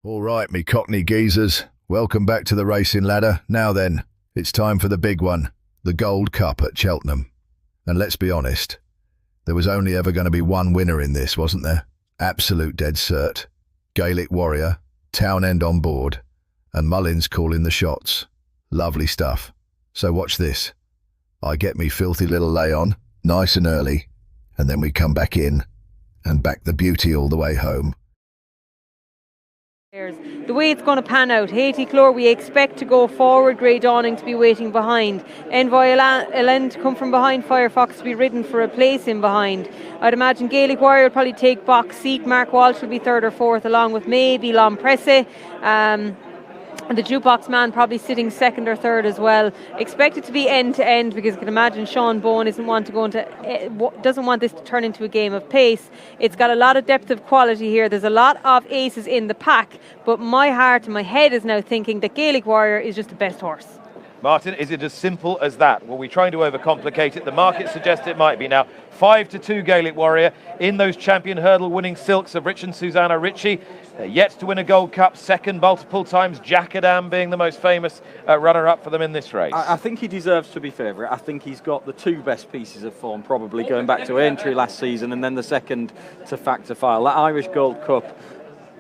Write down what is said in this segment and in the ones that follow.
All right, me Cockney geezers. Welcome back to the racing ladder. Now then, it's time for the big one, the Gold Cup at Cheltenham. And let's be honest, there was only ever going to be one winner in this, wasn't there? Absolute dead cert. Gaelic Warrior, Townend on board, and Mullins calling the shots. Lovely stuff. So watch this. I get me filthy little lay on, nice and early, and then we come back in and back the beauty all the way home. The way it's going to pan out, Haiti Clore we expect to go forward, Grey Dawning to be waiting behind, Envoy Elen to come from behind, Firefox to be ridden for a place in behind. I'd imagine Gaelic Warrior will probably take box seat, Mark Walsh will be third or fourth along with maybe Lompresse. And the jukebox man probably sitting second or third as well. Expect it to be end to end because you can imagine Sean Bowen doesn't want this to turn into a game of pace. It's got a lot of depth of quality here. There's a lot of aces in the pack, but my heart and my head is now thinking that Gaelic Warrior is just the best horse. Martin, is it as simple as that? Well, we're trying to overcomplicate it. The market suggests it might be now. 5-2 Gaelic Warrior in those champion hurdle winning silks of Rich and Susanna Ritchie. They're yet to win a Gold Cup, second multiple times, Jack Adam being the most famous runner-up for them in this race. I think he deserves to be favourite. I think he's got the two best pieces of form, probably going back to entry last season and then the second to Factor File. That Irish Gold Cup,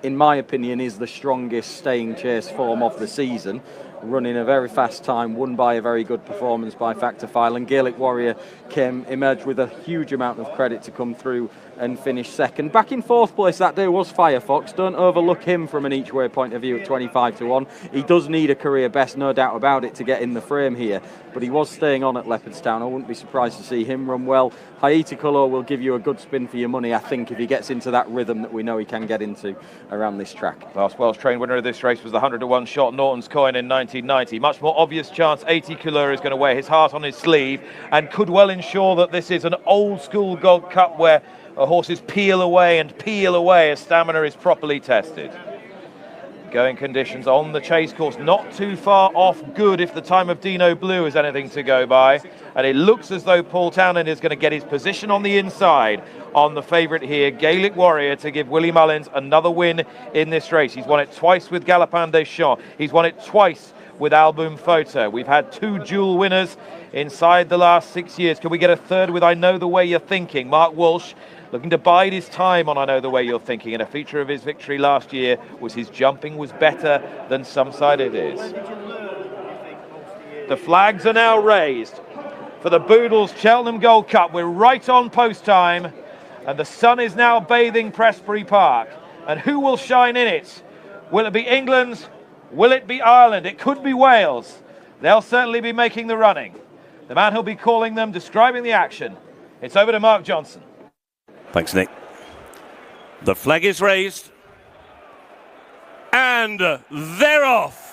in my opinion, is the strongest staying chase form of the season. Running a very fast time, won by a very good performance by Factor File, and Gaelic Warrior emerged with a huge amount of credit to come through and finish second. Back in fourth place that day was Firefox. Don't overlook him from an each way point of view at 25-1. He does need a career best, no doubt about it, to get in the frame here, but he was staying on at Leopardstown. I wouldn't be surprised to see him run well. Haiti Colour will give you a good spin for your money, I think, if he gets into that rhythm that we know he can get into around this track. Last Welsh trained winner of this race was the 100-1 shot Norton's Coin in 1990. Much more obvious chance Haiti Colour is going to wear his heart on his sleeve and could well ensure that this is an old school Gold Cup where horses peel away as stamina is properly tested. Going conditions on the chase course, not too far off good if the time of Dino Blue is anything to go by. And it looks as though Paul Townend is going to get his position on the inside on the favourite here, Gaelic Warrior, to give Willie Mullins another win in this race. He's won it twice with Galopin des Champs. He's won it twice with Album Photo. We've had two dual winners inside the last 6 years. Can we get a third with I Know the Way You're Thinking? Mark Walsh looking to bide his time on I Know the Way You're Thinking, and a feature of his victory last year was his jumping was better than some side it is. The flags are now raised for the Boodles Cheltenham Gold Cup. We're right on post time, and the sun is now bathing Prestbury Park. And who will shine in it? Will it be England? Will it be Ireland? It could be Wales. They'll certainly be making the running. The man who'll be calling them, describing the action. It's over to Mark Johnson. Thanks, Nick. The flag is raised. And they're off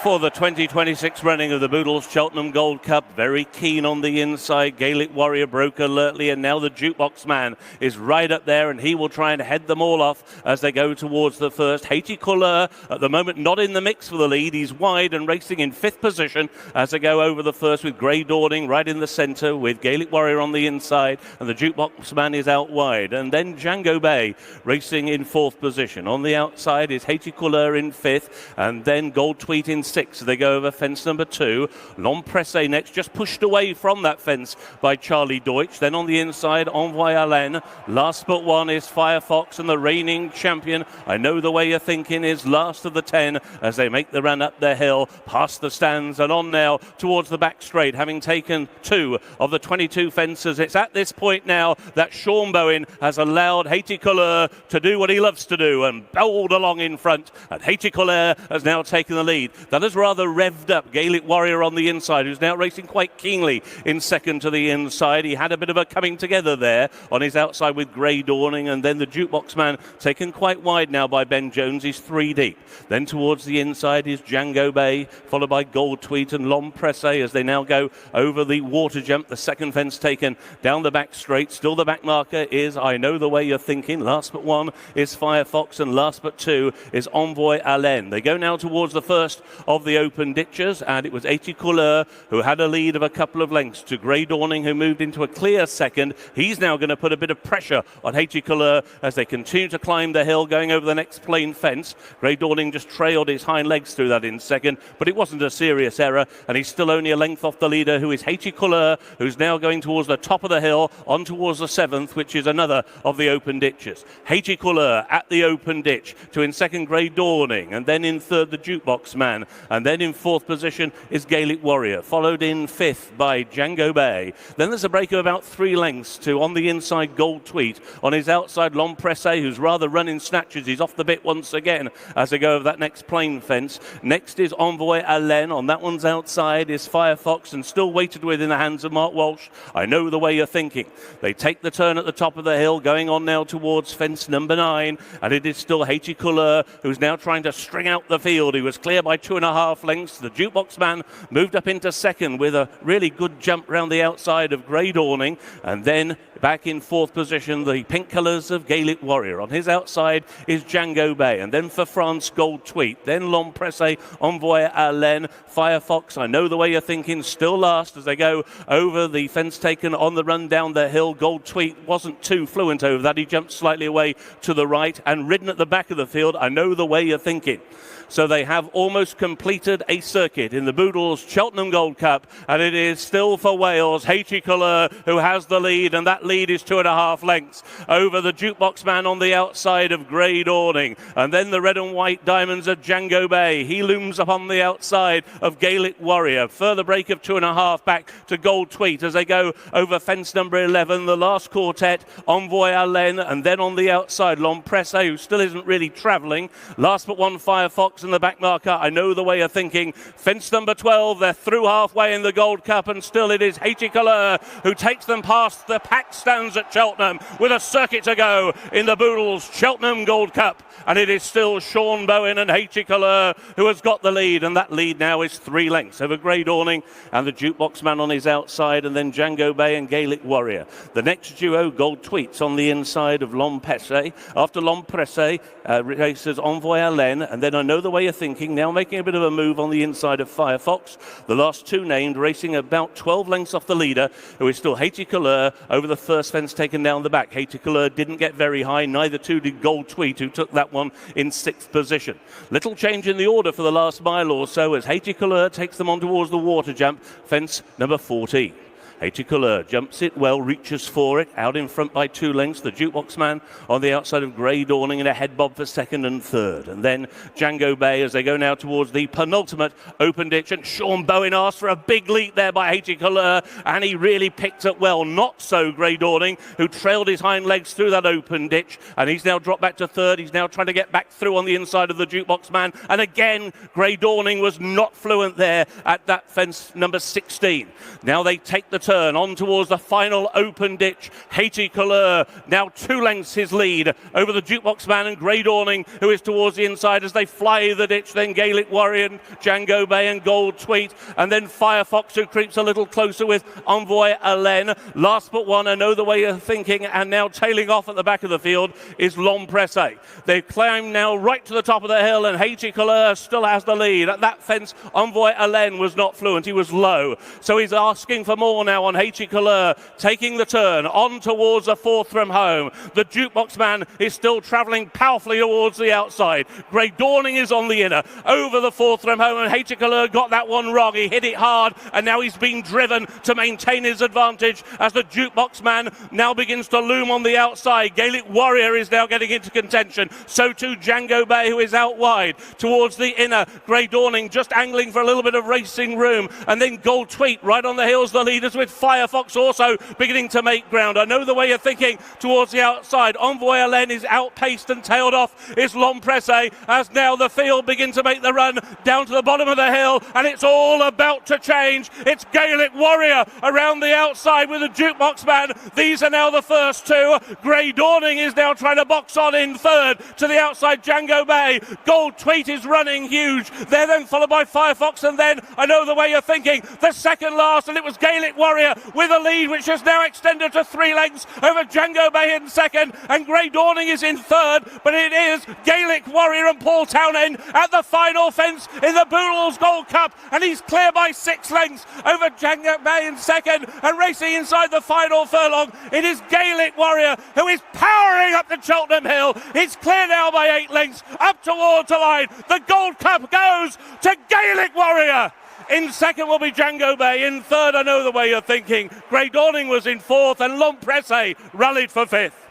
for the 2026 running of the Boodles Cheltenham Gold Cup. Very keen on the inside. Gaelic Warrior broke alertly, and now the jukebox man is right up there, and he will try and head them all off as they go towards the first. Haiti Colour at the moment not in the mix for the lead. He's wide and racing in fifth position as they go over the first, with Grey Dawning right in the centre, with Gaelic Warrior on the inside, and the jukebox man is out wide. And then Django Bay racing in fourth position. On the outside is Haiti Colour in fifth, and then Gold Tweet in sixth. They go over fence number 2. Lompresse next, just pushed away from that fence by Charlie Deutsch. Then on the inside, Envoy Alain. Last but one is Firefox, and the reigning champion, I Know the Way You're Thinking, is last of the 10 as they make the run up the hill, past the stands and on now towards the back straight, having taken 2 of the 22 fences. It's at this point now that Sean Bowen has allowed Haiti Colour to do what he loves to do and bowled along in front, and Haiti Colour has now taken the lead. That has rather revved up Gaelic Warrior on the inside, who's now racing quite keenly in second to the inside. He had a bit of a coming together there on his outside with Grey Dawning, and then the jukebox man taken quite wide now by Ben Jones. He's 3 deep. Then towards the inside is Django Bay, followed by Gold Tweet and Lompresse as they now go over the water jump. The second fence taken down the back straight. Still the back marker is I Know the Way You're Thinking. Last but one is Firefox, and last but 2 is Envoy Alain. They go now towards the first of the open ditches, and it was 80 Couleur who had a lead of a couple of lengths to Grey Dawning, who moved into a clear second. He's now going to put a bit of pressure on 80 Couleur as they continue to climb the hill going over the next plain fence. Grey Dawning just trailed his hind legs through that in second, but it wasn't a serious error, and he's still only a length off the leader, who is 80 Couleur, who's now going towards the top of the hill on towards the 7th, which is another of the open ditches. 80 Couleur at the open ditch, to in second Grey Dawning, and then in third the Jukebox Man, and then in fourth position is Gaelic Warrior, followed in fifth by Django Bay. Then there's a break of about 3 lengths to on the inside Gold Tweet, on his outside L'Empresse, who's rather running snatches. He's off the bit once again as they go over that next plain fence. Next is Envoy Alain, on that one's outside is Firefox, and still weighted with in the hands of Mark Walsh. I know the way you're thinking. They take the turn at the top of the hill, going on now towards fence number 9, and it is still Haiti Couleur who's now trying to string out the field. He was clear by 2.5 lengths. The Jukebox Man moved up into second with a really good jump round the outside of Grey Dawning, and then back in fourth position the pink colours of Gaelic Warrior. On his outside is Django Bay, and then for France Gold Tweet, then L'Empresse, Envoy Alain, Firefox, I know the way you're thinking, still last as they go over the fence taken on the run down the hill. Gold Tweet wasn't too fluent over that. He jumped slightly away to the right and ridden at the back of the field. I know the way you're thinking. So they have almost completed a circuit in the Boodles Cheltenham Gold Cup, and it is still for Wales, Haiti Couleur, who has the lead, and that lead is 2.5 lengths over the Jukebox Man on the outside of Grey Dawning, and then the red and white diamonds of Django Bay. He looms up on the outside of Gaelic Warrior. Further break of 2.5 back to Gold Tweet as they go over fence number 11, the last quartet, Envoy Alain, and then on the outside, L'Empresse, who still isn't really travelling. Last but one, Firefox in the back marker. I know the way you're thinking. Fence number 12, they're through halfway in the Gold Cup, and still it is Haiti Couleur who takes them past the packed stands at Cheltenham with a circuit to go in the Boodles Cheltenham Gold Cup. And it is still Sean Bowen and Haiti Couleur who has got the lead, and that lead now is 3 lengths over Grey Dawning and the Jukebox Man on his outside, and then Django Bay and Gaelic Warrior. The next duo, Gold Tweets, on the inside of L'Empresse. After L'Empresse races Envoy Alain, and then I know the way you're thinking, now making a bit of a move on the inside of Firefox. The last two named racing about 12 lengths off the leader, who is still Haiti Couleur over the first fence taken down the back. Haiti Couleur didn't get very high, neither too did Gold Tweet, who took that one in 6th position. Little change in the order for the last mile or so as Haiti Couleur takes them on towards the water jump, fence number 14. Haiti Couleur jumps it well, reaches for it, out in front by 2 lengths. The Jukebox Man on the outside of Grey Dawning in a head bob for second and third. And then Django Bay as they go now towards the penultimate open ditch. And Sean Bowen asked for a big leap there by Haiti Couleur, and he really picked it well. Not so Grey Dawning, who trailed his hind legs through that open ditch, and he's now dropped back to third. He's now trying to get back through on the inside of the Jukebox Man. And again, Grey Dawning was not fluent there at that fence number 16. Now they take the turn on towards the final open ditch. Haiti Couleur now 2 lengths his lead over the Jukebox Man and Grey Dawning, who is towards the inside as they fly the ditch. Then Gaelic Warrior and Django Bay and Gold Tweet, and then Firefox, who creeps a little closer with Envoy Alain. Last but one, I know the way you're thinking, and now tailing off at the back of the field is L'Empresse. They climb now right to the top of the hill, and Haiti Couleur still has the lead. At that fence, Envoy Alain was not fluent, he was low, so he's asking for more now on Haiti Couleur, taking the turn on towards the 4th from home. The Jukebox Man is still travelling powerfully towards the outside. Grey Dawning is on the inner, over the 4th from home, and Haiti Couleur got that one wrong. He hit it hard, and now he's been driven to maintain his advantage as the Jukebox Man now begins to loom on the outside. Gaelic Warrior is now getting into contention. So too Django Bay, who is out wide towards the inner. Grey Dawning just angling for a little bit of racing room, and then Gold Tweet right on the heels, the leaders, with Firefox also beginning to make ground. I know the way you're thinking towards the outside. Envoy Alain is outpaced and tailed off is L'Empresse as now the field begins to make the run down to the bottom of the hill, and it's all about to change. It's Gaelic Warrior around the outside with the Jukebox Man. These are now the first two. Grey Dawning is now trying to box on in third to the outside. Django Bay. Gold Tweet is running huge. They're then followed by Firefox, and then I know the way you're thinking, the second last, and it was Gaelic Warrior Warrior with a lead which has now extended to 3 lengths over Django Bay in second, and Grey Dawning is in third, but it is Gaelic Warrior and Paul Townend at the final fence in the Boodles Gold Cup, and he's clear by 6 lengths over Django Bay in second, and racing inside the final furlong, it is Gaelic Warrior who is powering up the Cheltenham Hill. It's clear now by 8 lengths up towards the line. The Gold Cup goes to Gaelic Warrior. In second will be Django Bay. In third, I know the way you're thinking, Grey Dawning was in fourth, and L'Empresse rallied for fifth.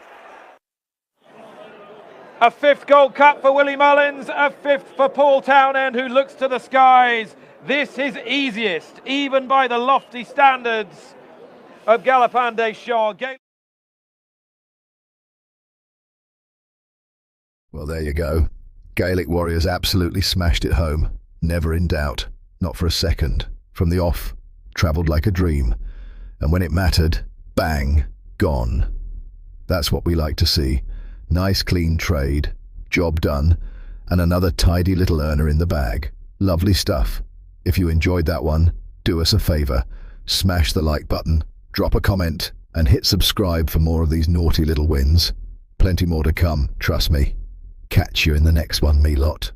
A 5th Gold Cup for Willie Mullins, a 5th for Paul Townend, who looks to the skies. This is easiest, even by the lofty standards of Galopin Des Champs. Well, there you go. Gaelic Warriors absolutely smashed it home. Never in doubt. Not for a second. From the off, travelled like a dream. And when it mattered, bang, gone. That's what we like to see. Nice clean trade, job done, and another tidy little earner in the bag. Lovely stuff. If you enjoyed that one, do us a favour. Smash the like button, drop a comment, and hit subscribe for more of these naughty little wins. Plenty more to come, trust me. Catch you in the next one, me lot.